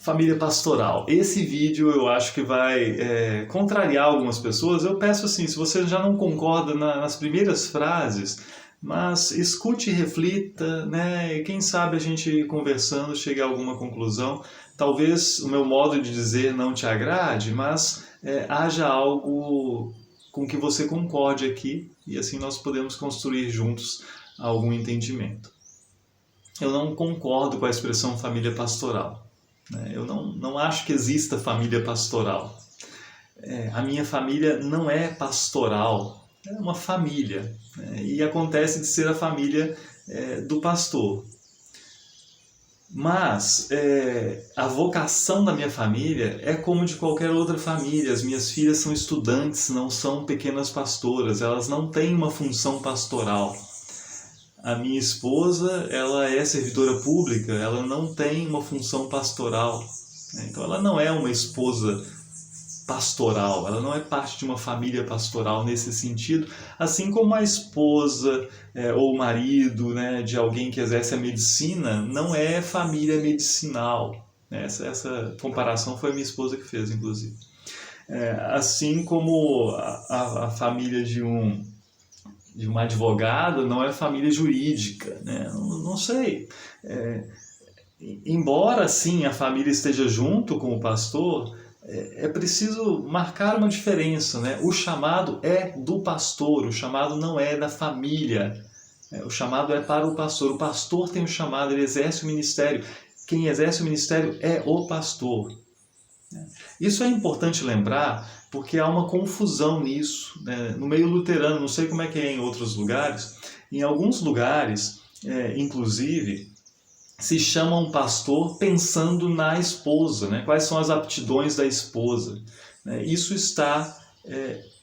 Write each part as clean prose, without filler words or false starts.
Família pastoral. Esse vídeo eu acho que vai contrariar algumas pessoas. Eu peço assim, se você já não concorda nas primeiras frases, mas escute e reflita, né? E quem sabe a gente conversando chegue a alguma conclusão. Talvez o meu modo de dizer não te agrade, mas haja algo com que você concorde aqui e assim nós podemos construir juntos algum entendimento. Eu não concordo com a expressão família pastoral. Eu não acho que exista família pastoral. A minha família não é pastoral, é uma família. E acontece de ser a família do pastor. Mas a vocação da minha família é como de qualquer outra família. As minhas filhas são estudantes, não são pequenas pastoras. Elas não têm uma função pastoral. A minha esposa, ela é servidora pública, ela não tem uma função pastoral. Então ela não é uma esposa pastoral, ela não é parte de uma família pastoral nesse sentido, assim como a esposa ou o marido, né, de alguém que exerce a medicina não é família medicinal. Essa comparação foi a minha esposa que fez, inclusive. Assim como a família de uma advogada não é família jurídica, né? Não sei. Embora sim a família esteja junto com o pastor, é preciso marcar uma diferença, né? O chamado é do pastor, o chamado não é da família. O chamado é para o pastor tem o chamado, ele exerce o ministério. Quem exerce o ministério é o pastor. Isso é importante lembrar porque há uma confusão nisso, né? No meio luterano, não sei como é que é em outros lugares, em alguns lugares, inclusive, se chama um pastor pensando na esposa, né? Quais são as aptidões da esposa. Isso está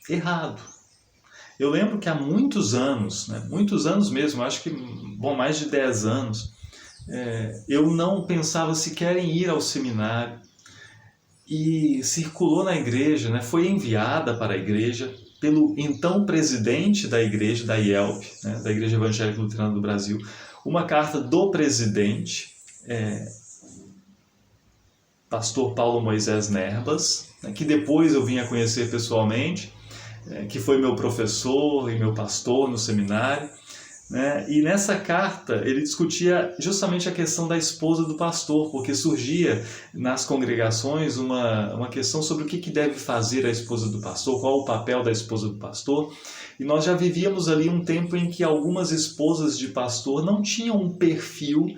errado. Eu lembro que há muitos anos, né? Muitos anos mesmo, acho que mais de 10 anos, eu não pensava sequer em ir ao seminário. E circulou na igreja, né, foi enviada para a igreja pelo então presidente da igreja, da IELB, né, da Igreja Evangélica Luterana do Brasil, uma carta do presidente, pastor Paulo Moisés Nerbas, né, que depois eu vim a conhecer pessoalmente, que foi meu professor e meu pastor no seminário. E nessa carta ele discutia justamente a questão da esposa do pastor, porque surgia nas congregações uma questão sobre o que deve fazer a esposa do pastor, qual o papel da esposa do pastor. E nós já vivíamos ali um tempo em que algumas esposas de pastor não tinham um perfil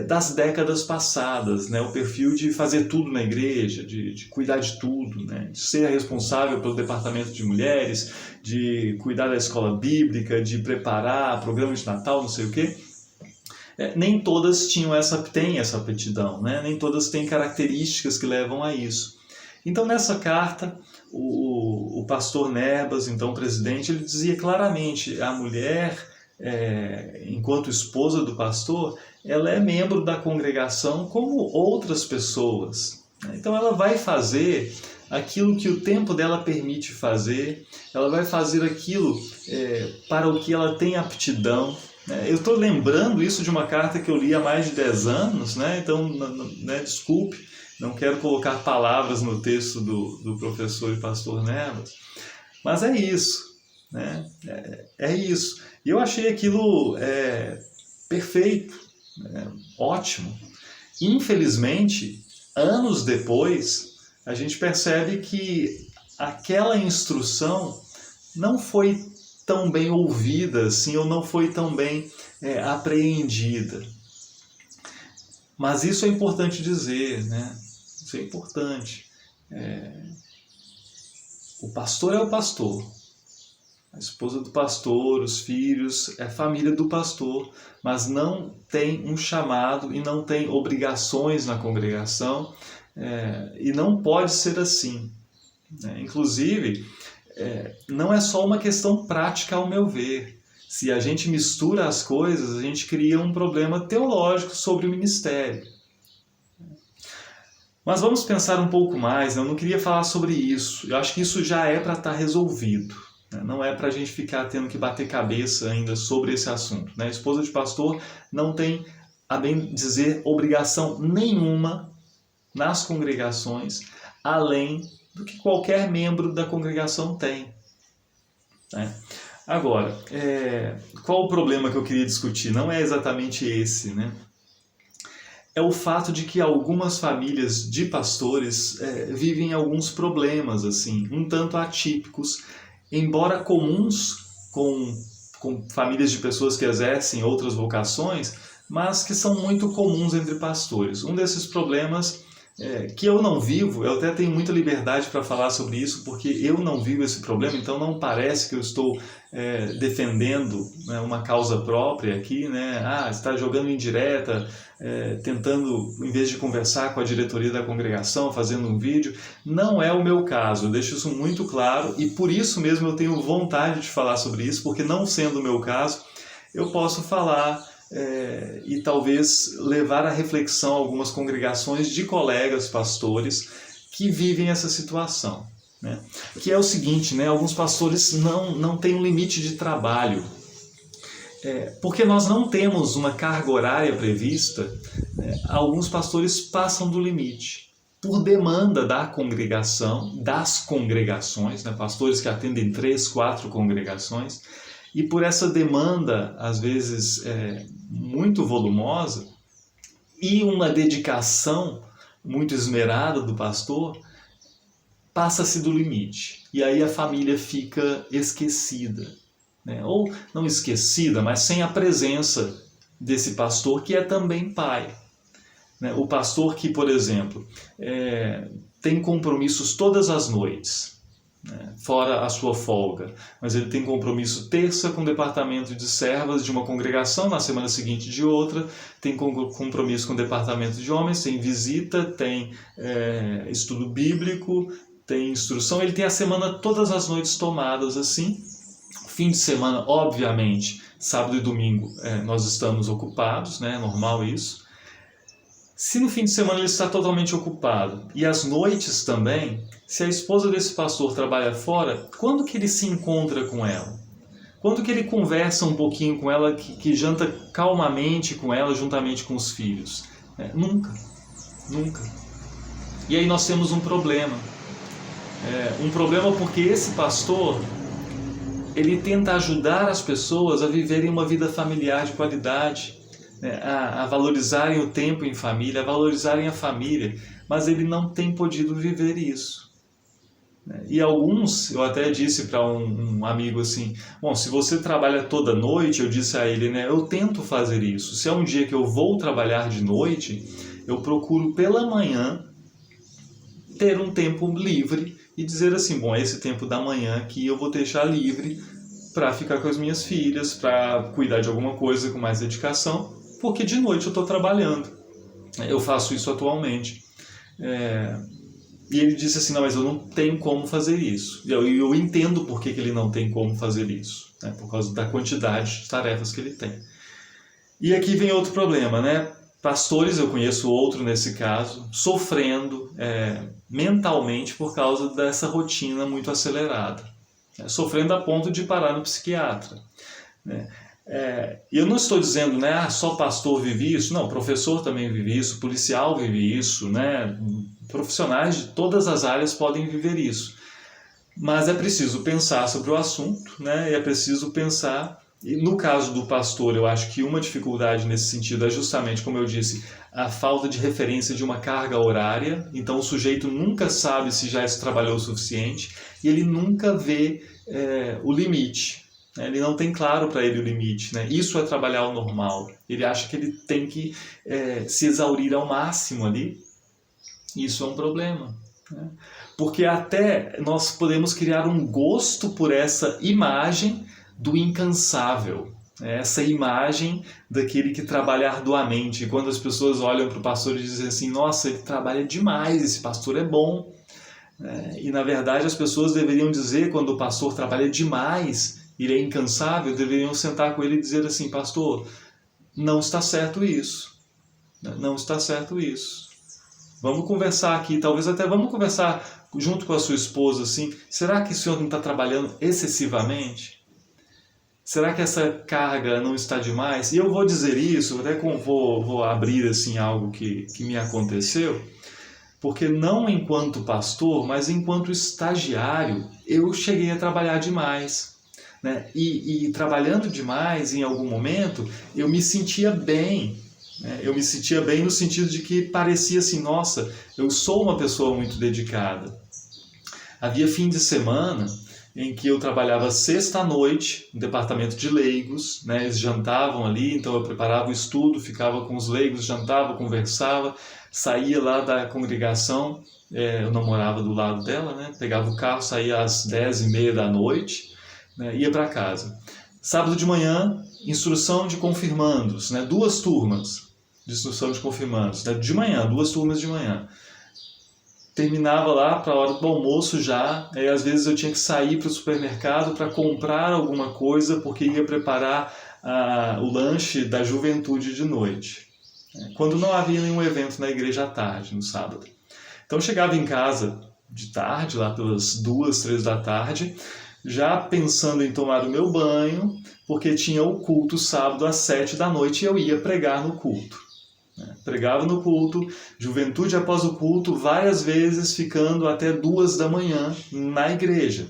das décadas passadas, né? O perfil de fazer tudo na igreja, de cuidar de tudo, né? De ser responsável pelo departamento de mulheres, de cuidar da escola bíblica, de preparar programa de Natal, não sei o quê. Nem todas têm essa aptidão, né? Nem todas têm características que levam a isso. Então nessa carta, o pastor Nerbas, então presidente, ele dizia claramente, a mulher, enquanto esposa do pastor, ela é membro da congregação como outras pessoas. Então ela vai fazer aquilo que o tempo dela permite fazer, ela vai fazer aquilo para o que ela tem aptidão. Eu estou lembrando isso de uma carta que eu li há mais de 10 anos, né? Então, desculpe, não quero colocar palavras no texto do professor e pastor Nerbas, mas é isso, né? É isso. E eu achei aquilo perfeito, ótimo. Infelizmente, anos depois, a gente percebe que aquela instrução não foi tão bem ouvida assim, ou não foi tão bem apreendida. Mas isso é importante dizer, né? Isso é importante. O pastor é o pastor. A esposa do pastor, os filhos, é a família do pastor, mas não tem um chamado e não tem obrigações na congregação, e não pode ser assim. Inclusive, não é só uma questão prática, ao meu ver. Se a gente mistura as coisas, a gente cria um problema teológico sobre o ministério. Mas vamos pensar um pouco mais, né? Eu não queria falar sobre isso. Eu acho que isso já é para estar resolvido. Não é para a gente ficar tendo que bater cabeça ainda sobre esse assunto. A esposa de pastor não tem, a bem dizer, obrigação nenhuma nas congregações, além do que qualquer membro da congregação tem, né? Agora, qual o problema que eu queria discutir? Não é exatamente esse, né? É o fato de que algumas famílias de pastores vivem alguns problemas, assim, um tanto atípicos, embora comuns com famílias de pessoas que exercem outras vocações, mas que são muito comuns entre pastores. Um desses problemas que eu não vivo, eu até tenho muita liberdade para falar sobre isso, porque eu não vivo esse problema, então não parece que eu estou defendendo, né, uma causa própria aqui, né? Está jogando indireta, tentando, em vez de conversar com a diretoria da congregação, fazendo um vídeo. Não é o meu caso, eu deixo isso muito claro, e por isso mesmo eu tenho vontade de falar sobre isso, porque não sendo o meu caso, eu posso falar e talvez levar à reflexão algumas congregações de colegas pastores que vivem essa situação, né? Que é o seguinte, né? Alguns pastores não têm um limite de trabalho. Porque nós não temos uma carga horária prevista, alguns pastores passam do limite. Por demanda da congregação, das congregações, né? Pastores que atendem 3, 4 congregações, e por essa demanda, às vezes muito volumosa, e uma dedicação muito esmerada do pastor, passa-se do limite. E aí a família fica esquecida, né? Ou não esquecida, mas sem a presença desse pastor que é também pai, né? O pastor que, por exemplo, tem compromissos todas as noites, né, fora a sua folga, mas ele tem compromisso terça com o departamento de servas de uma congregação, na semana seguinte de outra, tem compromisso com o departamento de homens, tem visita, tem estudo bíblico, tem instrução, ele tem a semana todas as noites tomadas assim. Fim de semana, obviamente, sábado e domingo nós estamos ocupados, né, é normal isso. Se no fim de semana ele está totalmente ocupado, e às noites também, se a esposa desse pastor trabalha fora, quando que ele se encontra com ela? Quando que ele conversa um pouquinho com ela, que janta calmamente com ela, juntamente com os filhos? Nunca, nunca. E aí nós temos um problema. Um problema porque esse pastor, ele tenta ajudar as pessoas a viverem uma vida familiar de qualidade, a valorizarem o tempo em família, a valorizarem a família, mas ele não tem podido viver isso. E alguns, eu até disse para um amigo assim, bom, se você trabalha toda noite, eu disse a ele, né, eu tento fazer isso. Se é um dia que eu vou trabalhar de noite, eu procuro pela manhã ter um tempo livre e dizer assim, bom, esse tempo da manhã aqui eu vou deixar livre para ficar com as minhas filhas, para cuidar de alguma coisa com mais dedicação, porque de noite eu estou trabalhando. Eu faço isso atualmente. E ele disse assim, não, mas eu não tenho como fazer isso. E eu entendo por que ele não tem como fazer isso, né? Por causa da quantidade de tarefas que ele tem. E aqui vem outro problema, né? Pastores, eu conheço outro nesse caso, sofrendo mentalmente por causa dessa rotina muito acelerada, né? Sofrendo a ponto de parar no psiquiatra, né? E eu não estou dizendo, né, só pastor vive isso. Não, professor também vive isso, policial vive isso, né? Profissionais de todas as áreas podem viver isso. Mas é preciso pensar sobre o assunto, né? E é preciso pensar. E no caso do pastor, eu acho que uma dificuldade nesse sentido é justamente, como eu disse, a falta de referência de uma carga horária. Então o sujeito nunca sabe se já trabalhou o suficiente e ele nunca vê o limite. Ele não tem claro para ele o limite, né? Isso é trabalhar o normal. Ele acha que ele tem que se exaurir ao máximo ali. Isso é um problema, né? Porque até nós podemos criar um gosto por essa imagem do incansável, né? Essa imagem daquele que trabalha arduamente. E quando as pessoas olham para o pastor e dizem assim, nossa, ele trabalha demais, esse pastor é bom. E na verdade as pessoas deveriam dizer, quando o pastor trabalha demais, ele é incansável, deveriam sentar com ele e dizer assim, pastor, não está certo isso, não está certo isso. Vamos conversar aqui, talvez até vamos conversar junto com a sua esposa, assim, será que o senhor não está trabalhando excessivamente? Será que essa carga não está demais? E eu vou dizer isso, até vou abrir assim algo que me aconteceu. porque não enquanto pastor, mas enquanto estagiário, eu cheguei a trabalhar demais, né? E trabalhando demais, em algum momento, eu me sentia bem, né? Eu me sentia bem no sentido de que parecia assim, nossa, eu sou uma pessoa muito dedicada. Havia fim de semana em que eu trabalhava sexta à noite no departamento de leigos, né? Eles jantavam ali, então eu preparava o estudo, ficava com os leigos, jantava, conversava, saía lá da congregação, eu não morava do lado dela, né? Pegava o carro, saía às 10h30 da noite, né? Ia para casa. Sábado de manhã, instrução de confirmandos, né? 2 turmas de instrução de confirmandos, né? De manhã, 2 turmas de manhã. Terminava lá para a hora do almoço já, aí às vezes eu tinha que sair para o supermercado para comprar alguma coisa, porque ia preparar o lanche da juventude de noite, quando não havia nenhum evento na igreja à tarde, no sábado. Então eu chegava em casa de tarde, lá pelas 2, 3 da tarde, já pensando em tomar o meu banho, porque tinha o culto sábado às 7 da noite e eu ia pregar no culto. Pregava no culto, juventude após o culto, várias vezes ficando até 2 da manhã na igreja.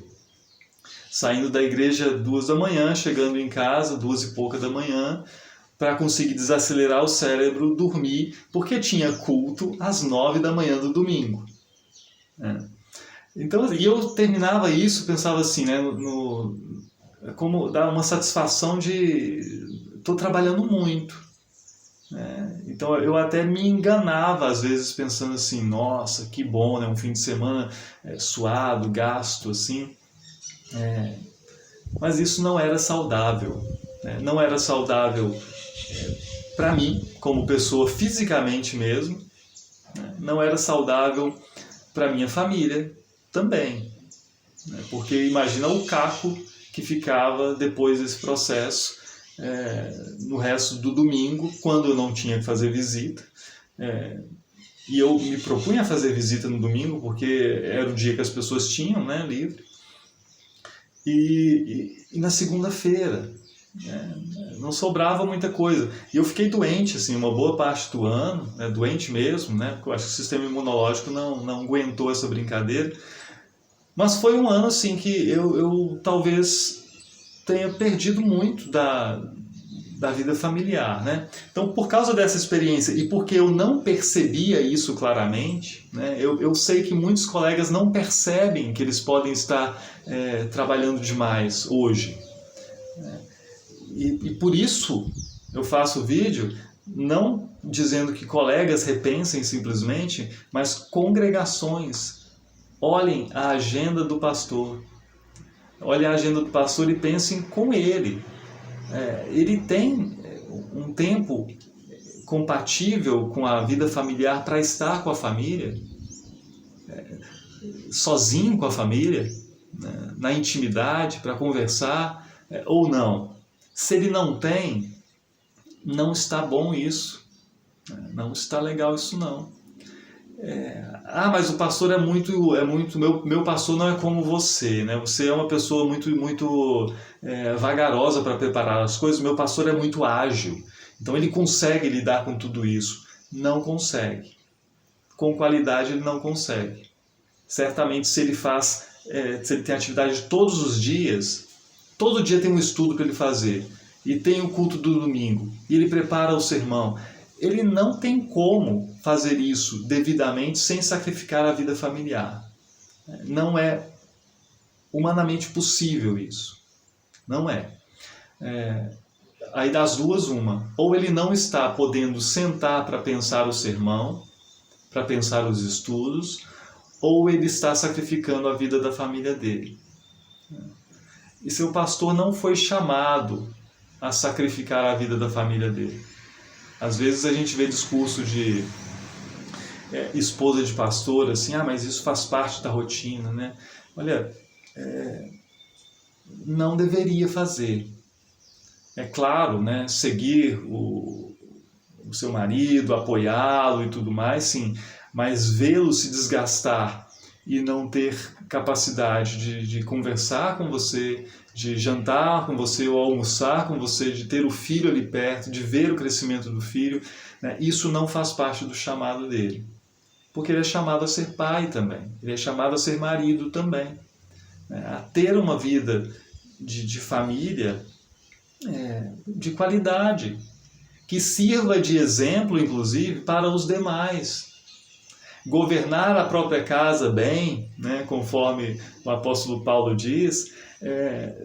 Saindo da igreja 2 da manhã, chegando em casa 2 e pouca da manhã, para conseguir desacelerar o cérebro, dormir, porque tinha culto às 9 da manhã do domingo. Então, e eu terminava isso, pensava assim, né, como dar uma satisfação de estou trabalhando muito. Então eu até me enganava às vezes pensando assim, nossa, que bom, né? Um fim de semana suado, gasto, assim. Mas isso não era saudável, né? Não era saudável para mim, como pessoa fisicamente mesmo, né? Não era saudável para minha família também, né? Porque imagina o caco que ficava depois desse processo, no resto do domingo, quando eu não tinha que fazer visita. E eu me propunha a fazer visita no domingo, porque era o dia que as pessoas tinham, né, livre. E na segunda-feira, né, não sobrava muita coisa. E eu fiquei doente, assim, uma boa parte do ano, né, doente mesmo, né, porque eu acho que o sistema imunológico não aguentou essa brincadeira. Mas foi um ano, assim, que eu talvez tenha perdido muito da vida familiar, né? Então, por causa dessa experiência e porque eu não percebia isso claramente, né, eu sei que muitos colegas não percebem que eles podem estar trabalhando demais hoje. E por isso eu faço o vídeo não dizendo que colegas repensem simplesmente, mas congregações olhem a agenda do pastor. Olhem a agenda do pastor e pensem com ele. Ele tem um tempo compatível com a vida familiar para estar com a família, sozinho com a família, né, na intimidade, para conversar, ou não. Se ele não tem, não está bom isso, não está legal isso não. Mas o pastor é muito meu pastor não é como você, né? Você é uma pessoa muito vagarosa para preparar as coisas, meu pastor é muito ágil, então ele consegue lidar com tudo isso. Não consegue. Com qualidade ele não consegue. Certamente se ele tem atividade todos os dias, todo dia tem um estudo para ele fazer, e tem o culto do domingo, e ele prepara o sermão, ele não tem como fazer isso devidamente sem sacrificar a vida familiar. Não é humanamente possível isso. Não é. Aí das duas, uma. Ou ele não está podendo sentar para pensar o sermão, para pensar os estudos, ou ele está sacrificando a vida da família dele. E seu pastor não foi chamado a sacrificar a vida da família dele. Às vezes a gente vê discurso de esposa de pastor, assim, mas isso faz parte da rotina, né? Olha, não deveria fazer. É claro, né, seguir o seu marido, apoiá-lo e tudo mais, sim, mas vê-lo se desgastar e não ter capacidade de conversar com você, de jantar com você ou almoçar com você, de ter o filho ali perto, de ver o crescimento do filho, né? Isso não faz parte do chamado dele. porque ele é chamado a ser pai também, ele é chamado a ser marido também, né? A ter uma vida de família de qualidade, que sirva de exemplo, inclusive, para os demais. Governar a própria casa bem, né, conforme o apóstolo Paulo diz,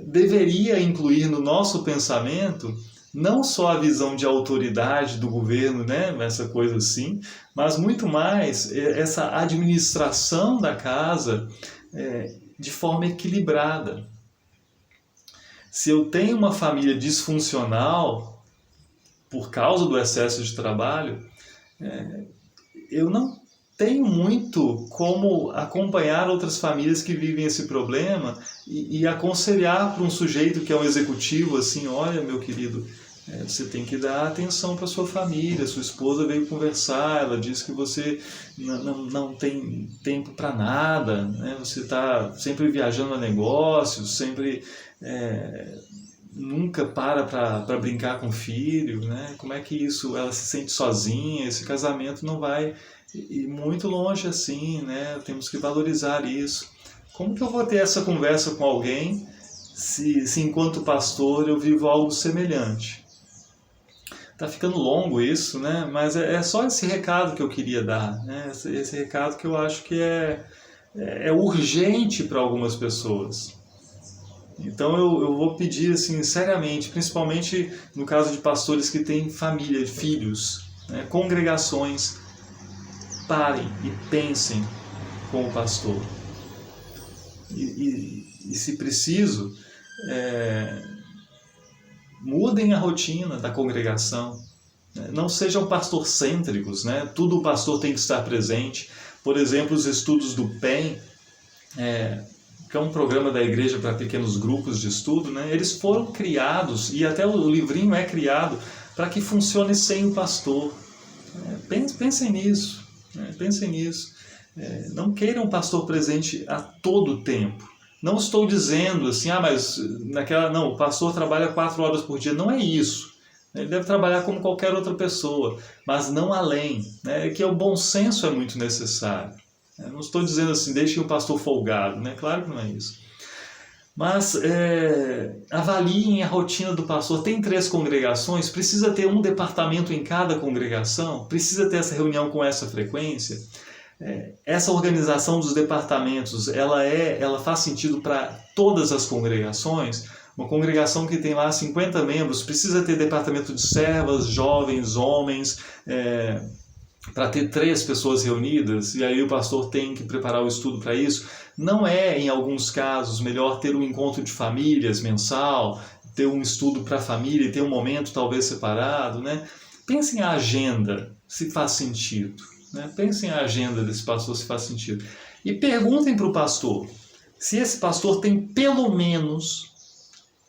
deveria incluir no nosso pensamento não só a visão de autoridade do governo, né, essa coisa assim, mas muito mais essa administração da casa de forma equilibrada. Se eu tenho uma família disfuncional por causa do excesso de trabalho, eu não tenho muito como acompanhar outras famílias que vivem esse problema e aconselhar para um sujeito que é um executivo assim, olha, meu querido, você tem que dar atenção para sua família, sua esposa veio conversar, ela disse que você não tem tempo para nada, né? Você está sempre viajando a negócios, sempre nunca para brincar com o filho, né? Como é que isso, ela se sente sozinha, esse casamento não vai ir muito longe assim, né? Temos que valorizar isso. Como que eu vou ter essa conversa com alguém se enquanto pastor eu vivo algo semelhante? Tá ficando longo isso, né? Mas é só esse recado que eu queria dar, né? Esse recado que eu acho que é urgente para algumas pessoas. Então eu vou pedir assim, seriamente, principalmente no caso de pastores que têm família, filhos, né, congregações, parem e pensem com o pastor. E se preciso, mudem a rotina da congregação. Não sejam pastorcêntricos, né? Tudo o pastor tem que estar presente. Por exemplo, os estudos do PEN, que é um programa da igreja para pequenos grupos de estudo, né? Eles foram criados, e até o livrinho é criado, para que funcione sem o pastor. Pensem nisso. Pensem nisso. Não queiram o pastor presente a todo tempo. Não estou dizendo assim, mas não, o pastor trabalha 4 horas por dia. Não é isso. Ele deve trabalhar como qualquer outra pessoa, mas não além. Né? Que o bom senso é muito necessário. Não estou dizendo assim, deixem o pastor folgado. Né? Claro que não é isso. Mas avaliem a rotina do pastor. Tem 3 congregações, precisa ter um departamento em cada congregação? Precisa ter essa reunião com essa frequência? Essa organização dos departamentos, ela faz sentido para todas as congregações? Uma congregação que tem lá 50 membros, precisa ter departamento de servas, jovens, homens, para ter 3 pessoas reunidas, e aí o pastor tem que preparar o estudo para isso? Não é, em alguns casos, melhor ter um encontro de famílias mensal, ter um estudo para a família e ter um momento talvez separado, né? Pensem a agenda, se faz sentido. Né? Pensem a agenda desse pastor, se faz sentido. E perguntem para o pastor se esse pastor tem pelo menos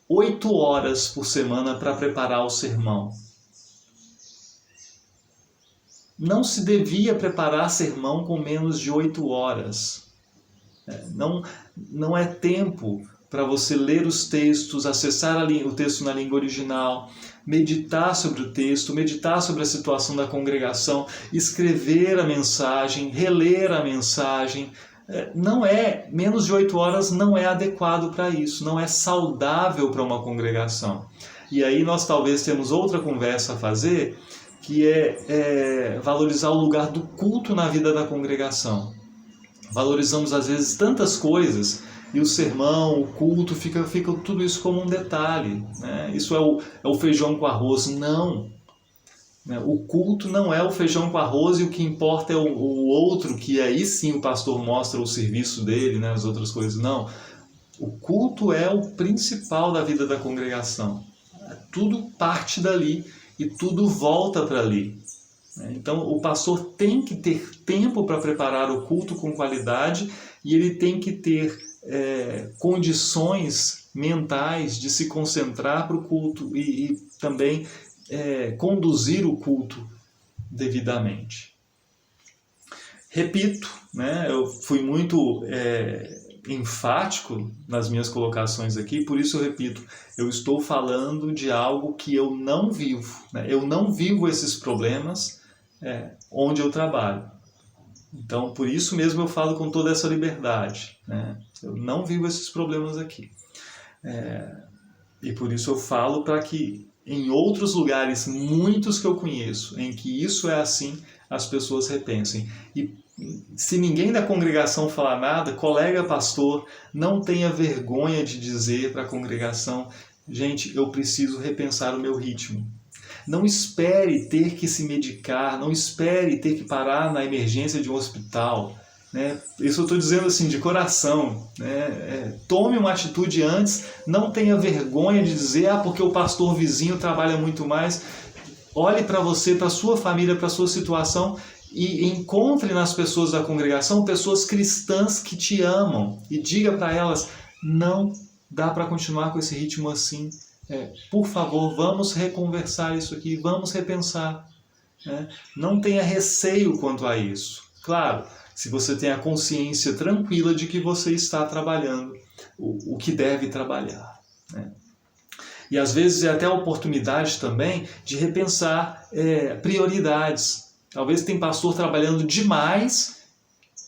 8 horas por semana para preparar o sermão. Não se devia preparar sermão com menos de 8 horas. Não é tempo para você ler os textos, acessar o texto na língua original, meditar sobre o texto, meditar sobre a situação da congregação, escrever a mensagem, reler a mensagem. Menos de 8 horas não é adequado para isso, não é saudável para uma congregação. E aí nós talvez temos outra conversa a fazer, que é valorizar o lugar do culto na vida da congregação. Valorizamos às vezes tantas coisas e o sermão, o culto, fica tudo isso como um detalhe. Né? Isso é o feijão com arroz. Não. O culto não é o feijão com arroz e o que importa é o outro, que aí sim o pastor mostra o serviço dele, né? As outras coisas. Não. O culto é o principal da vida da congregação. Tudo parte dali e tudo volta para ali. Então o pastor tem que ter tempo para preparar o culto com qualidade e ele tem que ter condições mentais de se concentrar para o culto e também conduzir o culto devidamente. Repito, né, eu fui muito enfático nas minhas colocações aqui, por isso eu repito, eu estou falando de algo que eu não vivo. Né? Eu não vivo esses problemas onde eu trabalho. Então, por isso mesmo eu falo com toda essa liberdade, né? Eu não vivo esses problemas aqui. E por isso eu falo para que em outros lugares, muitos que eu conheço, em que isso é assim, as pessoas repensem. E se ninguém da congregação falar nada, colega pastor, não tenha vergonha de dizer para a congregação: gente, eu preciso repensar o meu ritmo. Não espere ter que se medicar, não espere ter que parar na emergência de um hospital. Né? Isso eu estou dizendo assim de coração. Né? Tome uma atitude antes, não tenha vergonha de dizer, porque o pastor vizinho trabalha muito mais. Olhe para você, para a sua família, para a sua situação e encontre nas pessoas da congregação pessoas cristãs que te amam e diga para elas: não dá para continuar com esse ritmo assim. Por favor, vamos reconversar isso aqui, vamos repensar. Né? Não tenha receio quanto a isso. Claro, se você tem a consciência tranquila de que você está trabalhando o que deve trabalhar. Né? E às vezes é até a oportunidade também de repensar prioridades. Talvez tem pastor trabalhando demais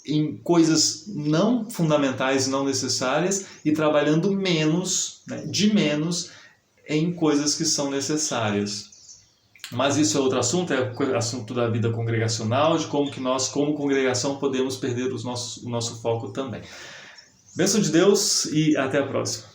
em coisas não fundamentais e não necessárias e trabalhando menos, né, de menos, em coisas que são necessárias. Mas isso é outro assunto, é assunto da vida congregacional, de como que nós, como congregação, podemos perder o nosso foco também. Bênção de Deus e até a próxima.